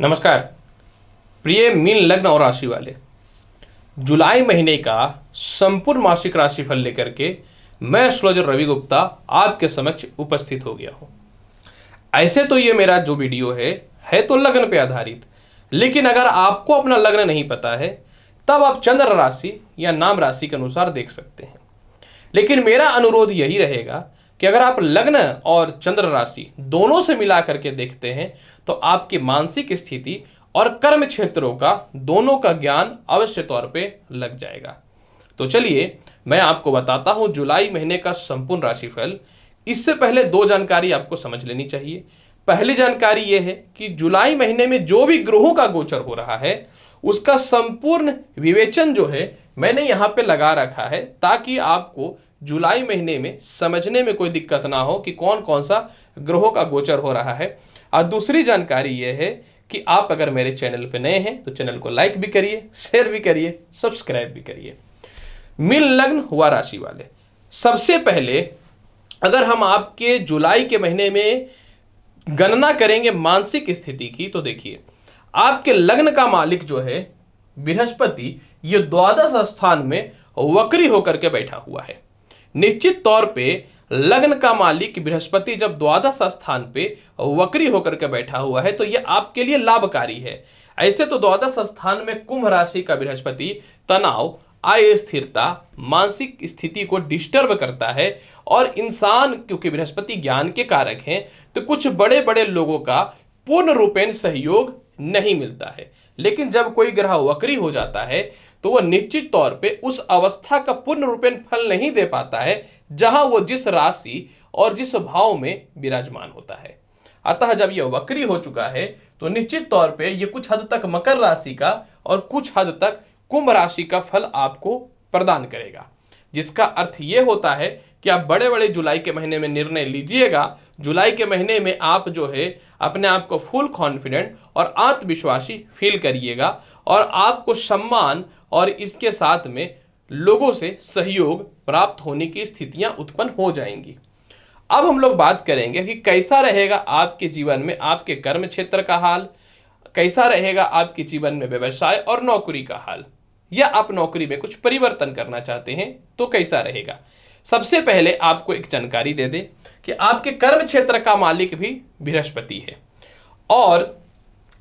नमस्कार प्रिय मीन लग्न और राशि वाले। जुलाई महीने का संपूर्ण मासिक राशिफल लेकर के मैं एस्ट्रोलॉजर रवि गुप्ता आपके समक्ष उपस्थित हो गया हूं। ऐसे तो ये मेरा जो वीडियो है तो लग्न पे आधारित, लेकिन अगर आपको अपना लग्न नहीं पता है तब आप चंद्र राशि या नाम राशि के अनुसार देख सकते हैं। लेकिन मेरा अनुरोध यही रहेगा कि अगर आप लग्न और चंद्र राशि दोनों से मिला करके देखते हैं तो आपकी मानसिक स्थिति और कर्म क्षेत्रों का दोनों का ज्ञान अवश्य तौर पे लग जाएगा। तो चलिए मैं आपको बताता हूं जुलाई महीने का संपूर्ण राशिफल। इससे पहले दो जानकारी आपको समझ लेनी चाहिए। पहली जानकारी यह है कि जुलाई महीने में जो भी ग्रहों का गोचर हो रहा है उसका संपूर्ण विवेचन जो है मैंने यहां पे लगा रखा है, ताकि आपको जुलाई महीने में समझने में कोई दिक्कत ना हो कि कौन कौन सा ग्रहों का गोचर हो रहा है। और दूसरी जानकारी यह है कि आप अगर मेरे चैनल पे नए हैं तो चैनल को लाइक भी करिए, शेयर भी करिए, सब्सक्राइब भी करिए। मीन लग्न हुआ राशि वाले, सबसे पहले अगर हम आपके जुलाई के महीने में गणना करेंगे मानसिक स्थिति की, तो देखिए आपके लग्न का मालिक जो है बृहस्पति, ये द्वादश स्थान में वक्री होकर के बैठा हुआ है। निश्चित तौर पे लग्न का मालिक बृहस्पति जब द्वादश स्थान पे वक्री होकर के बैठा हुआ है तो यह आपके लिए लाभकारी है। ऐसे तो द्वादश स्थान में कुंभ राशि का बृहस्पति तनाव, अस्थिरता, मानसिक स्थिति को डिस्टर्ब करता है। और इंसान क्योंकि बृहस्पति ज्ञान के कारक हैं तो कुछ बड़े बड़े लोगों का पूर्ण रूपेण सहयोग नहीं मिलता है। लेकिन जब कोई ग्रह वक्री हो जाता है तो वह निश्चित तौर पे उस अवस्था का पूर्ण रूपेण फल नहीं दे पाता है जहां वो जिस राशि और जिस भाव में विराजमान होता है। अतः जब यह वक्री हो चुका है तो निश्चित तौर पे ये कुछ हद तक मकर राशि का और कुछ हद तक कुंभ राशि का फल आपको प्रदान करेगा, जिसका अर्थ ये होता है कि आप बड़े बड़े जुलाई के महीने में निर्णय लीजिएगा। जुलाई के महीने में आप जो है अपने आप को फुल कॉन्फिडेंट और आत्मविश्वासी फील करिएगा और आपको सम्मान और इसके साथ में लोगों से सहयोग प्राप्त होने की स्थितियां उत्पन्न हो जाएंगी। अब हम लोग बात करेंगे कि कैसा रहेगा आपके जीवन में आपके कर्म क्षेत्र का हाल, कैसा रहेगा आपके जीवन में व्यवसाय और नौकरी का हाल, या आप नौकरी में कुछ परिवर्तन करना चाहते हैं तो कैसा रहेगा। सबसे पहले आपको एक जानकारी दे दें कि आपके कर्म क्षेत्र का मालिक भी बृहस्पति है और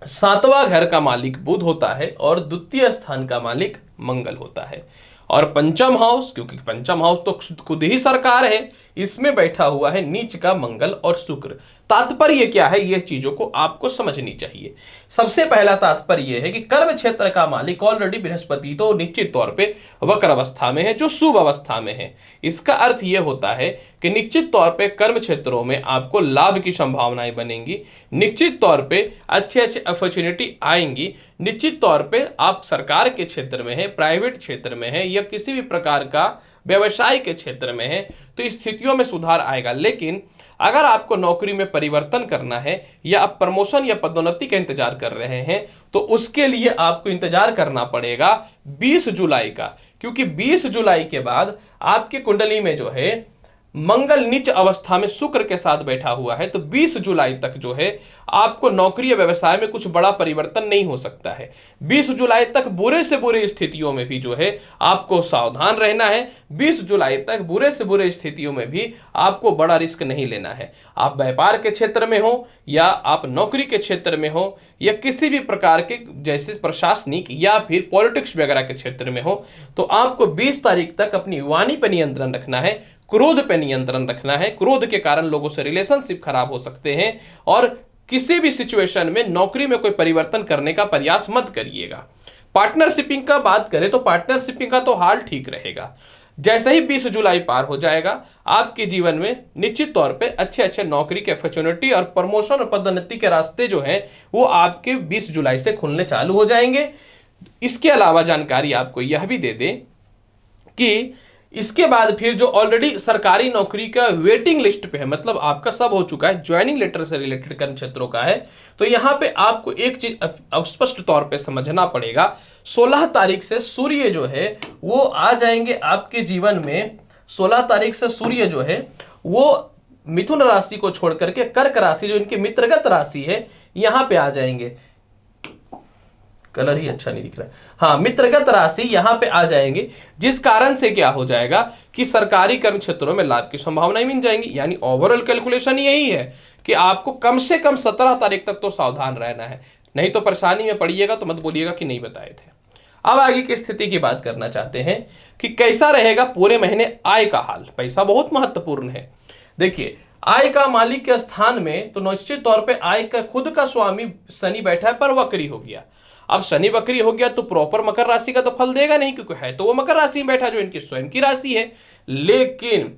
सातवां घर का मालिक बुध होता है और द्वितीय स्थान का मालिक मंगल होता है। और पंचम हाउस, क्योंकि पंचम हाउस तो खुद ही सरकार है, इसमें बैठा हुआ है नीच का मंगल और शुक्र। तात्पर्य क्या है, ये चीजों को आपको समझनी चाहिए। सबसे पहला तात्पर्य यह है कि कर्म क्षेत्र का मालिक ऑलरेडी बृहस्पति तो निश्चित तौर पे वक्र अवस्था में है, जो शुभ अवस्था में है। इसका अर्थ यह होता है कि निश्चित तौर पे कर्म क्षेत्रों में आपको लाभ की संभावनाएं बनेंगी, निश्चित तौर पे अच्छे अच्छे अपॉर्चुनिटी आएंगी। निश्चित तौर पे आप सरकार के क्षेत्र में है, प्राइवेट क्षेत्र में है या किसी भी प्रकार का व्यवसाय के क्षेत्र में है तो स्थितियों में सुधार आएगा। लेकिन अगर आपको नौकरी में परिवर्तन करना है या आप प्रमोशन या पदोन्नति का इंतजार कर रहे हैं तो उसके लिए आपको इंतजार करना पड़ेगा 20 जुलाई का, क्योंकि 20 जुलाई के बाद आपकी कुंडली में जो है मंगल नीच अवस्था में शुक्र के साथ बैठा हुआ है। तो 20 जुलाई तक जो है आपको नौकरी या व्यवसाय में कुछ बड़ा परिवर्तन नहीं हो सकता है। 20 जुलाई तक बुरे से बुरे स्थितियों में भी जो है आपको सावधान रहना है। 20 जुलाई तक बुरे से बुरे स्थितियों में भी आपको बड़ा रिस्क नहीं लेना है। आप व्यापार के क्षेत्र में हो या आप नौकरी के क्षेत्र में हो या किसी भी प्रकार के जैसे प्रशासनिक या फिर पॉलिटिक्स वगैरह के क्षेत्र में हो, तो आपको 20 तारीख तक अपनी वाणी पर नियंत्रण रखना है, क्रोध पे नियंत्रण रखना है। क्रोध के कारण लोगों से रिलेशनशिप खराब हो सकते हैं और किसी भी सिचुएशन में नौकरी में कोई परिवर्तन करने का प्रयास मत करिएगा। पार्टनरशिपिंग का बात करें तो पार्टनरशिपिंग का तो हाल ठीक रहेगा। जैसे ही 20 जुलाई पार हो जाएगा आपके जीवन में निश्चित तौर पे अच्छे अच्छे नौकरी के अपॉर्चुनिटी और प्रमोशन और पदोन्नति के रास्ते जो हैं वो आपके 20 जुलाई से खुलने चालू हो जाएंगे। इसके अलावा जानकारी आपको यह भी दे दें कि इसके बाद फिर जो ऑलरेडी सरकारी नौकरी का वेटिंग लिस्ट पे है, मतलब आपका सब हो चुका है, ज्वाइनिंग लेटर से रिलेटेड कर्म क्षेत्रों का है, तो यहां पे आपको एक चीज स्पष्ट तौर पे समझना पड़ेगा। 16 तारीख से सूर्य जो है वो आ जाएंगे आपके जीवन में। 16 तारीख से सूर्य जो है वो मिथुन राशि को छोड़ करके कर्क राशि, जो इनकी मित्रगत राशि है, यहां पे आ जाएंगे। कलर ही अच्छा नहीं दिख रहा है। हाँ, मित्रगत राशि यहां पे आ जाएंगे, जिस कारण से क्या हो जाएगा कि सरकारी कर्म क्षेत्रों में लाभ की संभावनाएं मिल जाएंगी। यानी ओवरऑल कैलकुलेशन यही है कि आपको कम से कम 17 तारीख तक तो सावधान रहना है, नहीं तो परेशानी में पड़िएगा तो मत बोलिएगा कि नहीं बताए थे। अब आगे की स्थिति की बात करना चाहते हैं कि कैसा रहेगा पूरे महीने आय का हाल। पैसा बहुत महत्वपूर्ण है। देखिए, आय का मालिक के स्थान में तो निश्चित तौर पे आय का खुद का स्वामी शनि बैठा है, पर वक्री हो गया। अब शनि वक्री हो गया तो प्रॉपर मकर राशि का तो फल देगा नहीं, क्योंकि है तो वो मकर राशि में बैठा जो इनकी स्वयं की राशि है। लेकिन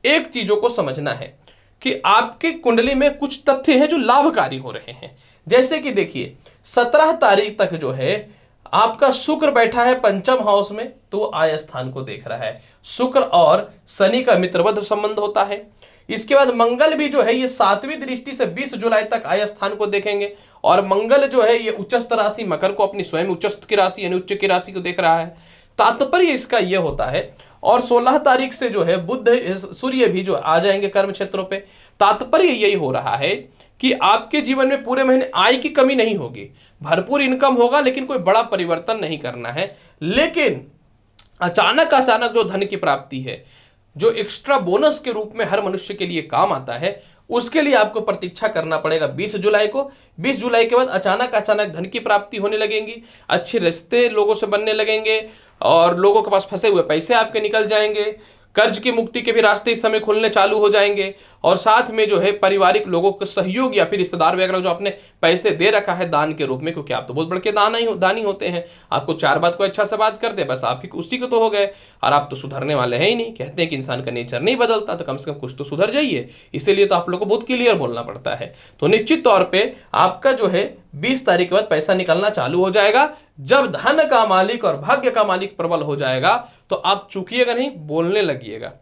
एक चीजों को समझना है कि आपके कुंडली में कुछ तथ्य हैं जो लाभकारी हो रहे हैं। जैसे कि देखिए, 17 तारीख तक जो है आपका शुक्र बैठा है पंचम हाउस में, तो आय स्थान को देख रहा है। शुक्र और शनि का मित्रवत संबंध होता है। इसके बाद मंगल भी जो है ये 7वीं दृष्टि से 20 जुलाई तक आय स्थान को देखेंगे, और मंगल जो है ये उच्चस्थ राशि मकर को अपनी स्वयं उच्चस्थ की राशि यानी उच्च की राशि को देख रहा है। तात्पर्य इसका यह होता है। और 16 तारीख से जो है बुध सूर्य भी जो आ जाएंगे कर्म क्षेत्रों पे। तात्पर्य यही हो रहा है कि आपके जीवन में पूरे महीने आय की कमी नहीं होगी, भरपूर इनकम होगा, लेकिन कोई बड़ा परिवर्तन नहीं करना है। लेकिन अचानक अचानक जो धन की प्राप्ति है, जो एक्स्ट्रा बोनस के रूप में हर मनुष्य के लिए काम आता है, उसके लिए आपको प्रतीक्षा करना पड़ेगा 20 जुलाई को। 20 जुलाई के बाद अचानक अचानक धन की प्राप्ति होने लगेंगी, अच्छे रिश्ते लोगों से बनने लगेंगे, और लोगों के पास फंसे हुए पैसे आपके निकल जाएंगे। कर्ज की मुक्ति के भी रास्ते इस समय खुलने चालू हो जाएंगे। और साथ में जो है पारिवारिक लोगों का सहयोग या फिर रिश्तेदार वगैरह जो आपने पैसे दे रखा है दान के रूप में, क्योंकि आप तो बहुत बड़े दानी होते हैं, आपको 4 बात को अच्छा से बात कर दे बस आप ही उसी को तो हो गए, और आप तो सुधरने वाले हैं ही नहीं। कहते हैं कि इंसान का नेचर नहीं बदलता, तो कम से कम कुछ तो सुधर जाइए। इसीलिए तो आप लोग को बहुत क्लियर बोलना पड़ता है। तो निश्चित तौर पर आपका जो है 20 तारीख के बाद पैसा निकलना चालू हो जाएगा। जब धन का मालिक और भाग्य का मालिक प्रबल हो जाएगा तो आप चूकिएगा नहीं, बोलने लगिएगा।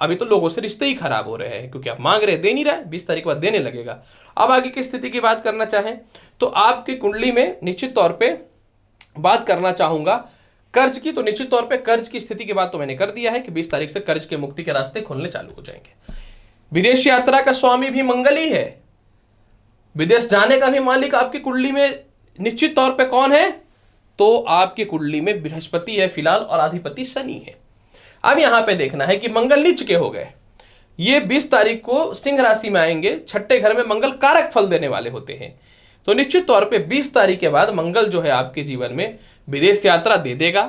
अभी तो लोगों से रिश्ते ही खराब हो रहे हैं, क्योंकि आप मांग रहे दे नहीं रहे, 20 तारीख के बाद देने लगेगा। अब आगे की स्थिति की बात करना चाहें तो आपकी कुंडली में निश्चित तौर पे बात करना चाहूंगा कर्ज की। तो निश्चित तौर पे कर्ज की स्थिति की बात तो मैंने कर दिया है कि 20 तारीख से कर्ज के मुक्ति के रास्ते खुलने चालू हो जाएंगे। विदेश यात्रा का स्वामी भी मंगल ही है, विदेश जाने का भी मालिक आपकी कुंडली में निश्चित तौर पे कौन है, तो आपकी कुंडली में बृहस्पति है फिलहाल, और अधिपति शनि है। अब यहां पे देखना है कि मंगल नीच के हो गए, ये 20 तारीख को सिंह राशि में आएंगे। छठे घर में मंगल कारक फल देने वाले होते हैं। तो निश्चित तौर पे 20 तारीख के बाद मंगल जो है आपके जीवन में विदेश यात्रा दे देगा,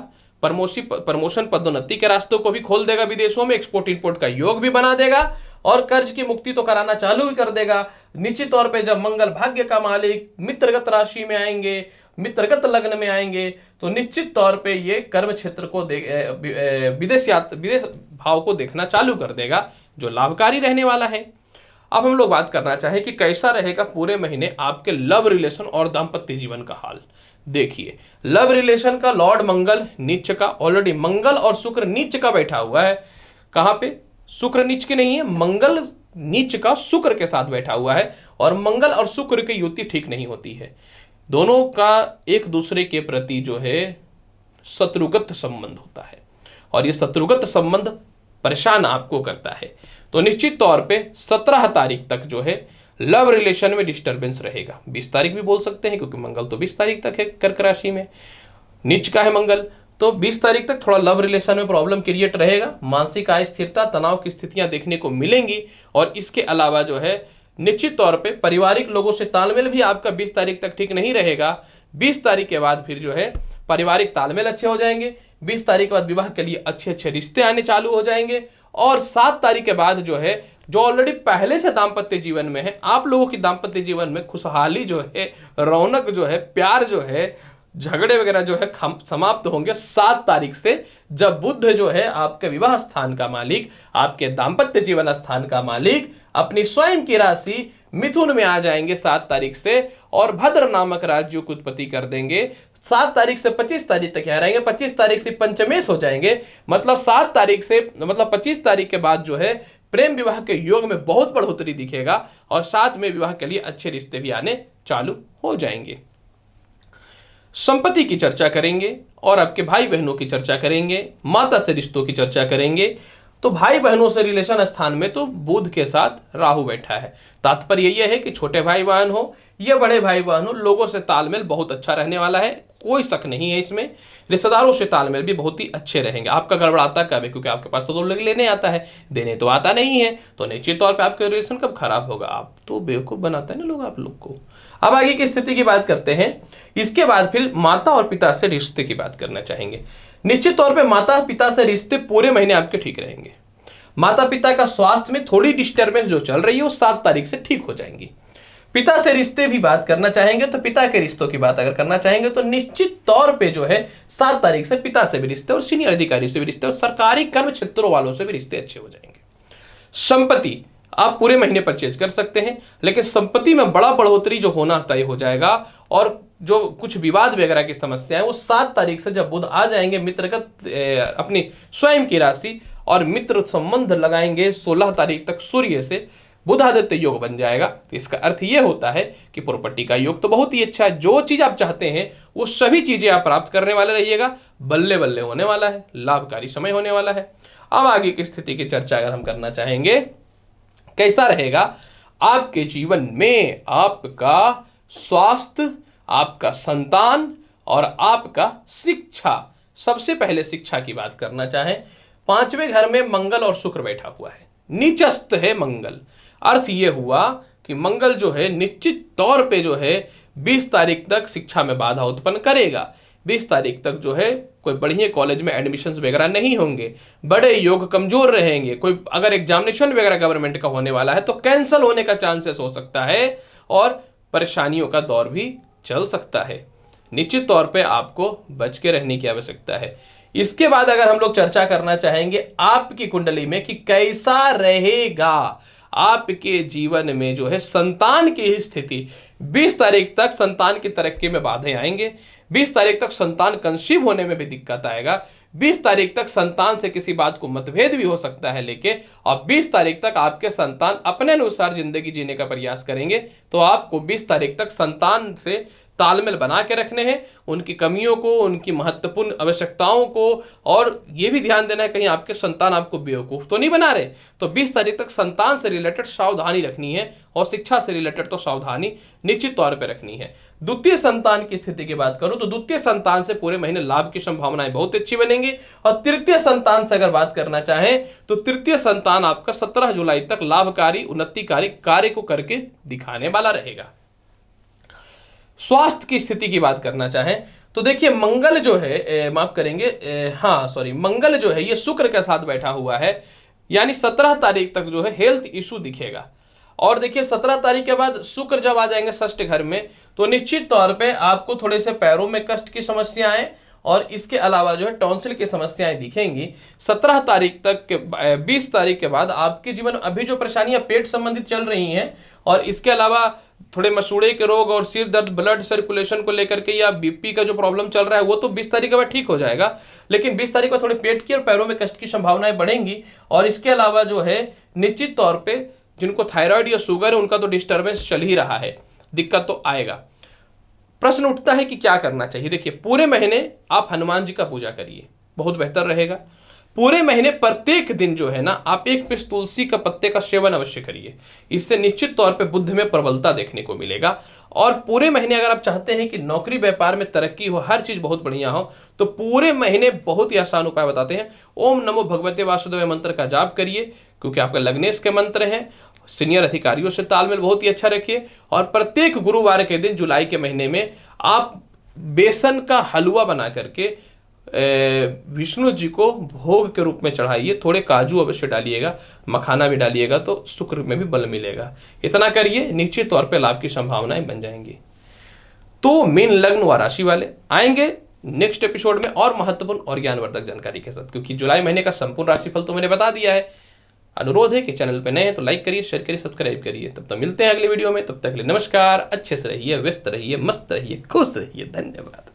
प्रमोशन पदोन्नति के रास्तों को भी खोल देगा, विदेशों में एक्सपोर्ट इंपोर्ट का योग भी बना देगा, और कर्ज की मुक्ति तो कराना चालू ही कर देगा। निश्चित तौर पे जब मंगल भाग्य का मालिक मित्रगत राशि में आएंगे, मित्रगत लग्न में आएंगे, तो निश्चित तौर पे ये कर्म क्षेत्र को विदेश भाव को देखना चालू कर देगा, जो लाभकारी रहने वाला है। अब हम लोग बात करना चाहें कि कैसा रहेगा पूरे महीने आपके लव रिलेशन और दाम्पत्य जीवन का हाल। देखिए, लव रिलेशन का लॉर्ड मंगल नीच का, ऑलरेडी मंगल और शुक्र नीच का बैठा हुआ है। कहां पे? शुक्र नीच के नहीं है, मंगल नीच का शुक्र के साथ बैठा हुआ है, और मंगल और शुक्र की युति ठीक नहीं होती है। दोनों का एक दूसरे के प्रति जो है शत्रुगत संबंध होता है, और ये शत्रुगत संबंध परेशान आपको करता है। तो निश्चित तौर पे 17 तारीख तक जो है लव रिलेशन में डिस्टर्बेंस रहेगा। 20 तारीख भी बोल सकते हैं, क्योंकि मंगल तो 20 तारीख तक है कर्क राशि में, नीच का है मंगल। तो 20 तारीख तक थोड़ा लव रिलेशन में प्रॉब्लम क्रिएट रहेगा, मानसिक अस्थिरता तनाव की स्थितियां देखने को मिलेंगी। और इसके अलावा जो है निश्चित तौर पे पारिवारिक लोगों से तालमेल भी आपका 20 तारीख तक ठीक नहीं रहेगा। 20 तारीख के बाद फिर जो है पारिवारिक तालमेल अच्छे हो जाएंगे। 20 तारीख के बाद विवाह के लिए अच्छे अच्छे रिश्ते आने चालू हो जाएंगे। और 7 तारीख के बाद जो है, जो ऑलरेडी पहले से दाम्पत्य जीवन में है, आप लोगों की दाम्पत्य जीवन में खुशहाली जो है, रौनक जो है, प्यार जो है, झगड़े वगैरह जो है समाप्त होंगे 7 तारीख से, जब बुध जो है आपके विवाह स्थान का मालिक, आपके दाम्पत्य जीवन स्थान का मालिक, अपनी स्वयं की राशि मिथुन में आ जाएंगे 7 तारीख से, और भद्र नामक राज्य को उत्पत्ति कर देंगे। 7 तारीख से 25 तारीख तक यहाँ रहेंगे, 25 तारीख से पंचमेश हो जाएंगे। मतलब 7 तारीख से 25 तारीख के बाद जो है प्रेम विवाह के योग में बहुत बढ़ोतरी दिखेगा, और साथ में विवाह के लिए अच्छे रिश्ते भी आने चालू हो जाएंगे। संपत्ति की चर्चा करेंगे, और आपके भाई बहनों की चर्चा करेंगे, माता से रिश्तों की चर्चा करेंगे। तो भाई बहनों से रिलेशन स्थान में तो बुध के साथ राहु बैठा है। तात्पर्य यह है कि छोटे भाई बहन हो ये बड़े भाई बहनों लोगों से तालमेल बहुत अच्छा रहने वाला है, कोई शक नहीं है इसमें। रिश्तेदारों से तालमेल भी बहुत ही अच्छे रहेंगे। आपका गड़बड़ाता कब है? क्योंकि आपके पास तो लोग लेने आता है, देने तो आता नहीं है, तो निश्चित तौर पे आपका रिलेशन कब खराब होगा? आप तो बेवकूफ बनाता है ना लोग आप लोग को। अब आगे की स्थिति की बात करते हैं। इसके बाद फिर माता और पिता से रिश्ते की बात करना चाहेंगे। निश्चित तौर पे माता पिता से रिश्ते पूरे महीने आपके ठीक रहेंगे। माता पिता का स्वास्थ्य में थोड़ी डिस्टर्बेंस जो चल रही है वो 7 तारीख से ठीक हो जाएंगी। पिता से रिश्ते भी बात करना चाहेंगे तो पिता के रिश्तों की बात अगर करना चाहेंगे तो निश्चित तौर पे जो है 7 तारीख से पिता से भी रिश्ते और सीनियर अधिकारी से भी रिश्ते और सरकारी कर्म क्षेत्रों वालों से भी रिश्ते अच्छे हो जाएंगे। संपत्ति आप पूरे महीने परचेज कर सकते हैं, लेकिन संपत्ति में बड़ा बढ़ोतरी जो होना तय हो जाएगा। और जो कुछ विवाद वगैरह की समस्या है वो 7 तारीख से जब बुध आ जाएंगे मित्रगत अपनी स्वयं की राशि और मित्र संबंध लगाएंगे 16 तारीख तक सूर्य से, बुधादित्य योग बन जाएगा। तो इसका अर्थ यह होता है कि प्रॉपर्टी का योग तो बहुत ही अच्छा है। जो चीज आप चाहते हैं वो सभी चीजें आप प्राप्त करने वाले रहिएगा। बल्ले बल्ले होने वाला है, लाभकारी समय होने वाला है। अब आगे की स्थिति की चर्चा अगर हम करना चाहेंगे, कैसा रहेगा आपके जीवन में आपका स्वास्थ्य, आपका संतान और आपका शिक्षा। सबसे पहले शिक्षा की बात करना चाहें, 5वें घर में मंगल और शुक्र बैठा हुआ है, नीचस्थ है मंगल। अर्थ यह हुआ कि मंगल जो है निश्चित तौर पे जो है 20 तारीख तक शिक्षा में बाधा उत्पन्न करेगा। 20 तारीख तक जो है कोई बढ़िया कॉलेज में एडमिशन्स वगैरह नहीं होंगे, बड़े योग कमजोर रहेंगे। कोई अगर एग्जामिनेशन वगैरह गवर्नमेंट का होने वाला है तो कैंसिल होने का चांसेस हो सकता है और परेशानियों का दौर भी चल सकता है। निश्चित तौर पे आपको बच के रहने की आवश्यकता है। इसके बाद अगर हम लोग चर्चा करना चाहेंगे आपकी कुंडली में कि कैसा रहेगा आपके जीवन में जो है संतान की स्थिति। 20 तारीख तक संतान की तरक्की में बाधाएं आएंगे। 20 तारीख तक संतान कंसीव होने में भी दिक्कत आएगा। 20 तारीख तक संतान से किसी बात को मतभेद भी हो सकता है लेके, और 20 तारीख तक आपके संतान अपने अनुसार जिंदगी जीने का प्रयास करेंगे। तो आपको 20 तारीख तक संतान से तालमेल बना के रखने हैं, उनकी कमियों को, उनकी महत्वपूर्ण आवश्यकताओं को, और यह भी ध्यान देना है कहीं आपके संतान आपको बेवकूफ तो नहीं बना रहे। तो 20 तारीख तक संतान से रिलेटेड सावधानी रखनी है और शिक्षा से रिलेटेड तो सावधानी निश्चित तौर पर रखनी है। द्वितीय संतान की स्थिति की बात करूं तो द्वितीय संतान से पूरे महीने लाभ की संभावनाएं बहुत अच्छी बनेंगी। और तृतीय संतान से अगर बात करना चाहें तो तृतीय संतान आपका 17 जुलाई तक लाभकारी उन्नतिकारी कार्य को करके दिखाने वाला रहेगा। स्वास्थ्य की स्थिति की बात करना चाहें तो देखिए मंगल जो है माफ करेंगे मंगल जो है ये शुक्र के साथ बैठा हुआ है, यानी 17 तारीख तक जो है हेल्थ इशू दिखेगा। और देखिए 17 तारीख के बाद शुक्र जब आ जाएंगे षष्ठ घर में तो निश्चित तौर पे आपको थोड़े से पैरों में कष्ट की समस्याएं और इसके अलावा जो है टॉन्सिल की समस्याएं दिखेंगी। 17 तारीख तक के 20 तारीख के बाद आपके जीवन में अभी जो परेशानियां पेट संबंधित चल रही हैं और इसके अलावा थोड़े मसूड़े के रोग और सिर दर्द, ब्लड सर्कुलेशन को लेकर के या बीपी का जो प्रॉब्लम चल रहा है वो तो 20 तारीख के बाद ठीक हो जाएगा, लेकिन 20 तारीख को थोड़े पेट की और पैरों में कष्ट की संभावनाएं बढ़ेंगी। और इसके अलावा जो है निश्चित तौर पे जिनको थायराइड या शुगर है उनका तो डिस्टर्बेंस चल ही रहा है, दिक्कत तो आएगा। प्रश्न उठता है कि क्या करना चाहिए। देखिए पूरे महीने आप हनुमान जी का पूजा करिए, बहुत बेहतर रहेगा। पूरे महीने प्रत्येक दिन जो है ना आप एक पीस तुलसी का पत्ते का सेवन अवश्य करिए, इससे निश्चित तौर पे बुद्धि में प्रबलता देखने को मिलेगा। और पूरे महीने अगर आप चाहते हैं कि नौकरी व्यापार में तरक्की हो, हर चीज बहुत बढ़िया हो, तो पूरे महीने बहुत ही आसान उपाय बताते हैं। ओम नमो भगवते वासुदेव मंत्र का जाप करिए, क्योंकि आपका लग्नेश के मंत्र हैं। सीनियर अधिकारियों से तालमेल बहुत ही अच्छा रखिए। और प्रत्येक गुरुवार के दिन जुलाई के महीने में आप बेसन का हलवा बना करके विष्णु जी को भोग के रूप में चढ़ाइए। थोड़े काजू अवश्य डालिएगा, मखाना भी डालिएगा, तो शुक्र में भी बल मिलेगा। इतना करिए, निश्चित तौर पे लाभ की संभावनाएं बन जाएंगी। तो मीन लग्न व राशि वाले आएंगे नेक्स्ट एपिसोड में और महत्वपूर्ण और ज्ञानवर्धक जानकारी के साथ, क्योंकि जुलाई महीने का संपूर्ण राशिफल तो मैंने बता दिया है। अनुरोध है कि चैनल पे नए हैं तो लाइक करिए, शेयर करिए, सब्सक्राइब करिए। तब तक मिलते हैं अगले वीडियो में, तब तक के लिए नमस्कार। अच्छे से रहिए, व्यस्त रहिए, मस्त रहिए, खुश रहिए। धन्यवाद।